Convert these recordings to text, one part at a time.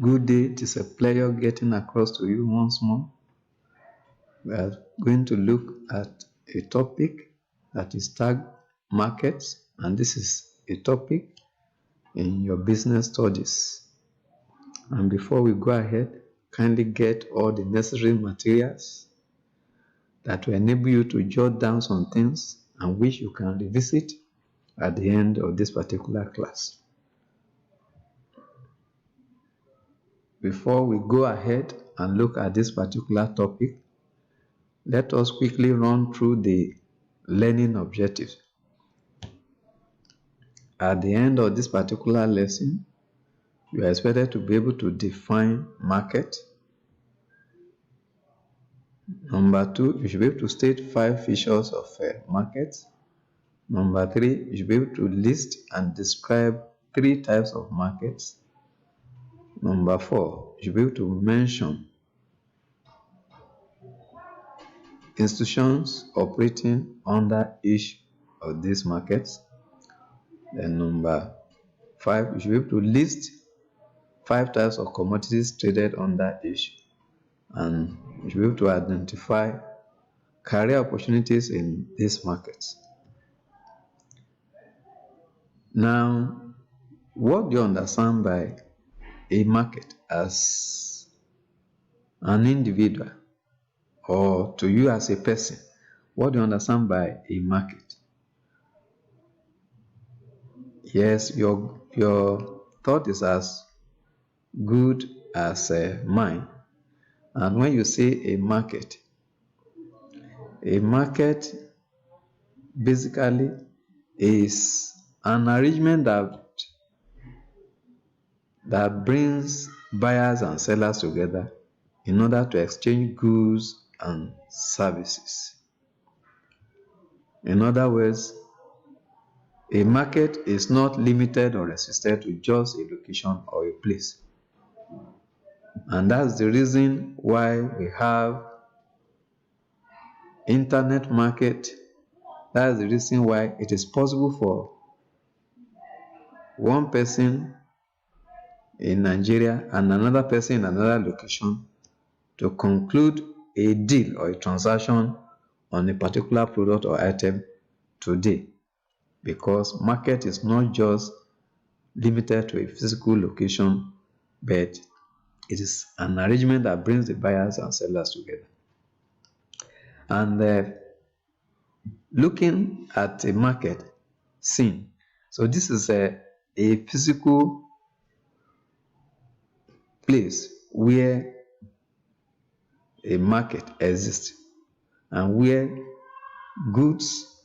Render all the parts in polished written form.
Good day, it is a pleasure getting across to you once more. We are going to look at a topic that is tagged markets, and this is a topic in your business studies. And before we go ahead, kindly get all the necessary materials that will enable you to jot down some things and which you can revisit at the end of this particular class. Before we go ahead and look at this particular topic, let us quickly run through the learning objectives. At the end of this particular lesson, you are expected to be able to define market. Number 2, you should be able to state 5 features of market. Number 3, you should be able to list and describe 3 types of markets. Number 4, you should be able to mention institutions operating under each of these markets. Then number 5, you should be able to list 5 types of commodities traded under each, and you should be able to identify career opportunities in these markets. Now, what do you understand by a market as an individual, or to you as a person? What do you understand by a market? Yes, your thought is as good as mine. And when you say a market basically is an arrangement that brings buyers and sellers together in order to exchange goods and services. In other words, a market is not limited or restricted to just a location or a place. And that's the reason why we have internet market. That's the reason why it is possible for one person in Nigeria and another person in another location to conclude a deal or a transaction on a particular product or item today, because market is not just limited to a physical location, but it is an arrangement that brings the buyers and sellers together. And looking at a market scene, so this is a physical place where a market exists and where goods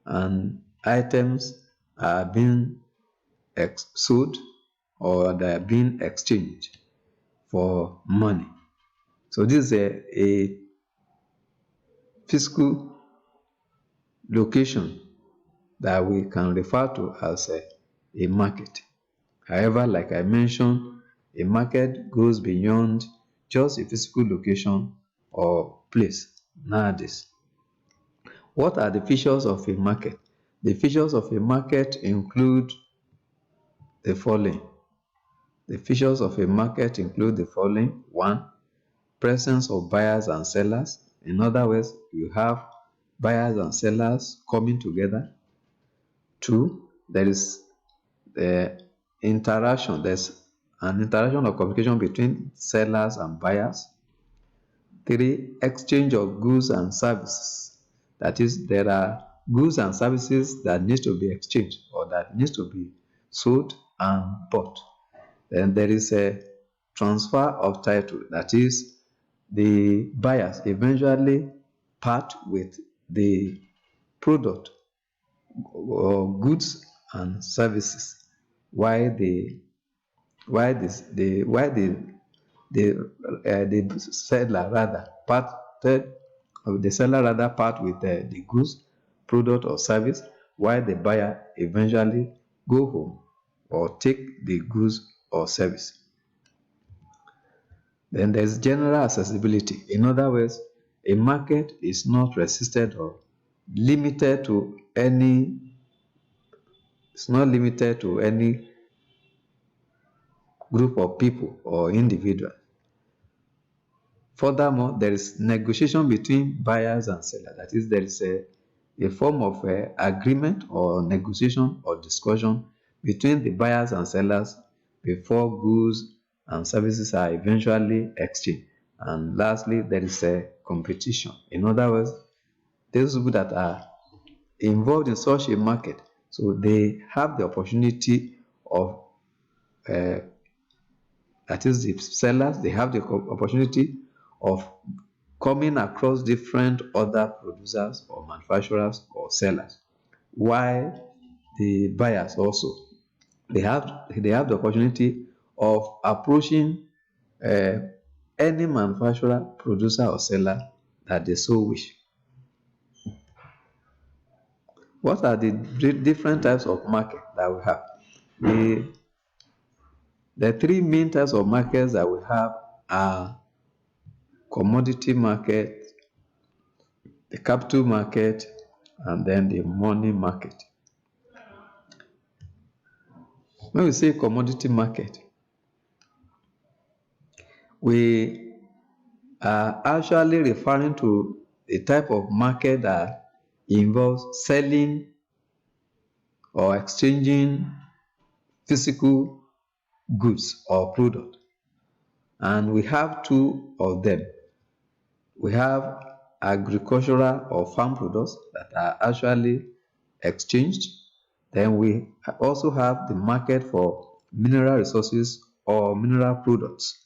and items are being sold or they are being exchanged for money. So this is a physical location that we can refer to as a market. However, like I mentioned, a market goes beyond just a physical location or place nowadays. What are the features of a market? The features of a market include the following. The features of a market include the following. 1, presence of buyers and sellers. In other words, you have buyers and sellers coming together. 2, there is the interaction. There's an interaction or communication between sellers and buyers. 3, exchange of goods and services. That is, there are goods and services that need to be exchanged or that needs to be sold and bought. Then there is a transfer of title. That is, the buyers eventually part with the product or goods and services, while the seller rather part with the goods, product or service, while the buyer eventually go home or take the goods or service. Then there's general accessibility. In other words, a market is not restricted or limited to any, it's not limited to any group of people or individuals. Furthermore, there is negotiation between buyers and sellers. That is, there is a form of agreement or negotiation or discussion between the buyers and sellers before goods and services are eventually exchanged. And lastly, there is a competition. In other words, those people that are involved in such a market, so they have the opportunity of, that is, the sellers, they have the opportunity of coming across different other producers or manufacturers or sellers, while the buyers also, they have the opportunity of approaching uh, any manufacturer, producer or seller that they so wish. What are the different types of market that we have? The three main types of markets that we have are commodity market, the capital market, and then the money market. When we say commodity market, we are actually referring to a type of market that involves selling or exchanging physical goods or product. And we have two of them. We have agricultural or farm products that are actually exchanged. Then we also have the market for mineral resources or mineral products,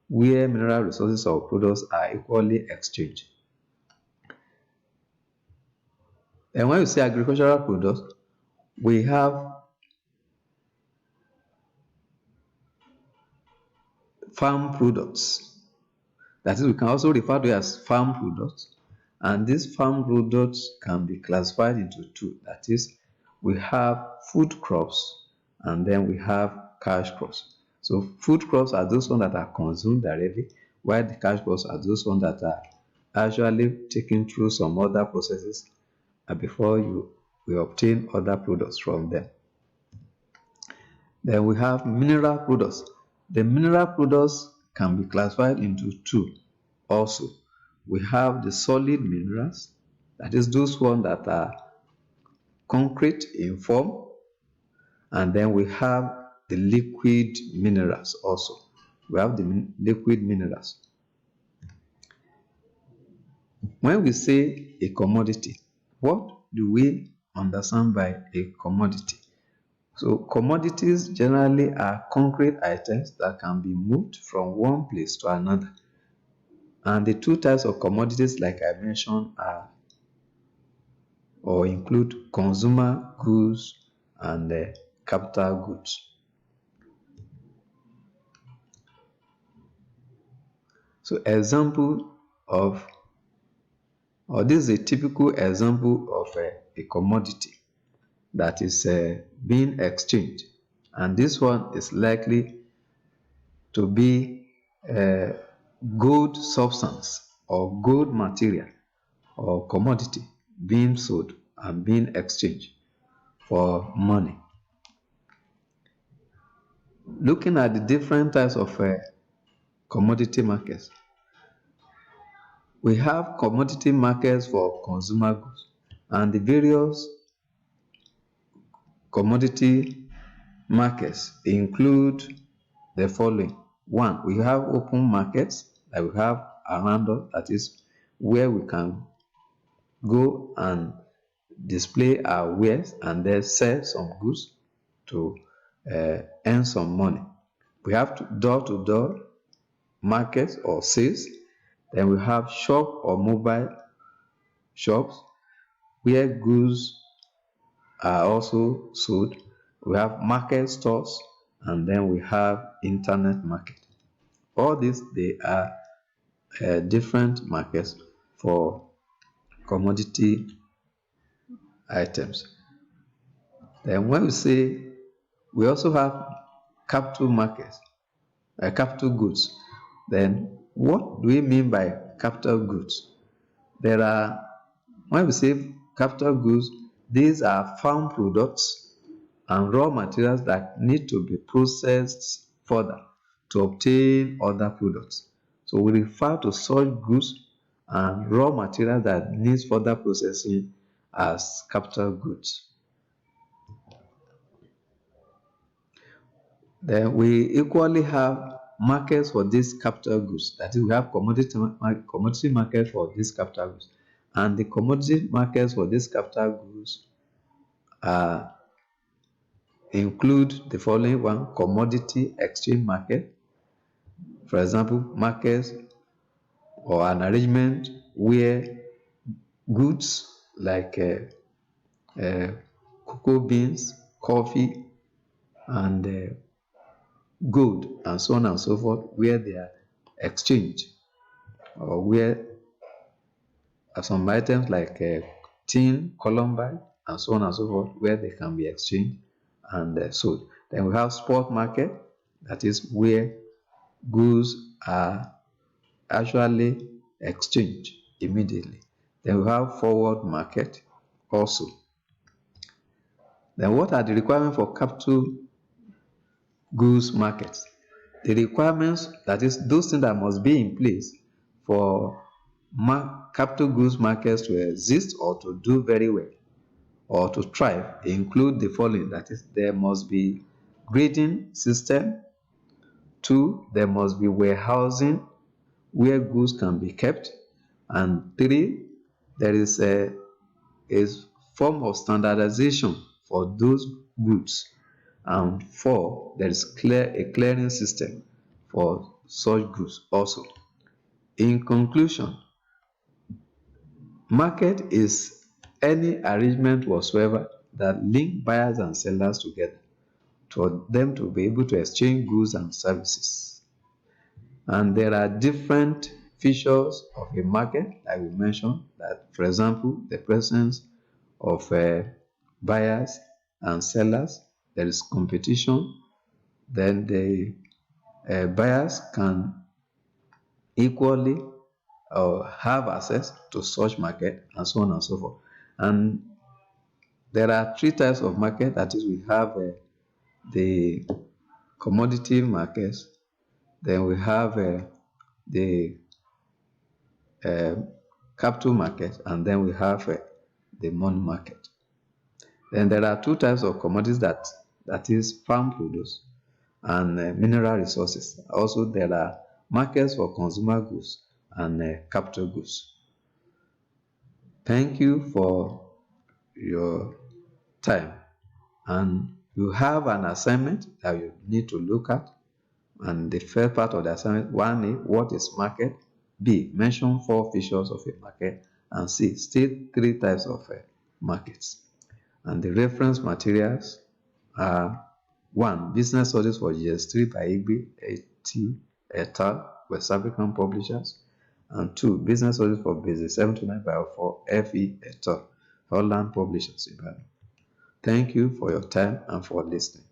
where mineral resources or products are equally exchanged. And when we say agricultural products, we have farm products. That is, we can also refer to it as farm products. And these farm products can be classified into two. That is, we have food crops and then we have cash crops. So food crops are those ones that are consumed directly, while the cash crops are those ones that are actually taken through some other processes before we obtain other products from them. Then we have mineral products. The mineral products can be classified into two also. We have the solid minerals, that is those ones that are concrete in form, and then we have the liquid minerals also. We have the liquid minerals. When we say a commodity, what do we understand by a commodity? So commodities generally are concrete items that can be moved from one place to another. And the two types of commodities, like I mentioned, are or include consumer goods and capital goods. So example of, or this is a typical example of a commodity that is being exchanged. And this one is likely to be gold substance or gold material or commodity being sold and being exchanged for money. Looking at the different types of commodity markets, we have commodity markets for consumer goods, and the various commodity markets include the following. One, we have open markets that we have around us, that is where we can go and display our wares and then sell some goods to earn some money. We have door-to-door markets or sales. Then we have shop or mobile shops where goods are also sold. We have market stores, and then we have internet market. All these, they are different markets for commodity items. Then when we say, we also have capital markets, capital goods. Then what do we mean by capital goods? There are, when we say capital goods, these are farm products and raw materials that need to be processed further to obtain other products. So we refer to such goods and raw material that needs further processing as capital goods. Then we equally have markets for these capital goods. That is, we have commodity market for these capital goods. And the commodity markets for these capital goods include the following one: commodity exchange market. For example, markets or an arrangement where goods like cocoa beans, coffee, and gold, and so on and so forth, where they are exchanged, or where some items like tin, columbine, and so on and so forth, where they can be exchanged and sold. Then we have spot market, that is where goods are actually exchanged immediately. Then we have forward market also. Then what are the requirements for capital goods markets? The requirements, that is, those things that must be in place for capital goods markets to exist or to do very well or to thrive, include the following: that is, there must be grading system. Two, there must be warehousing where goods can be kept. And three, there is a form of standardization for those goods. And four, there is a clearing system for such goods also. In conclusion, market is any arrangement whatsoever that link buyers and sellers together for them to be able to exchange goods and services. And there are different features of a market, like we mentioned, that, for example, the presence of buyers and sellers, there is competition, then the buyers can equally have access to such market, and so on and so forth. And there are three types of market. That is, we have the commodity markets, then we have the capital market, and then we have the money market. Then there are two types of commodities, that is farm produce and mineral resources. Also, there are markets for consumer goods and capital goods. Thank you for your time, and you have an assignment that you need to look at. And the first part of the assignment: 1A, what is market? B, mention 4 features of a market. And C, state 3 types of markets. And the reference materials are: 1, Business Studies for GS3 by Igbe A.T. et al., West African Publishers. And 2, Business Studies for Basic 7 to 9 by O4 F.E. et al., Holland Publishers. Thank you for your time and for listening.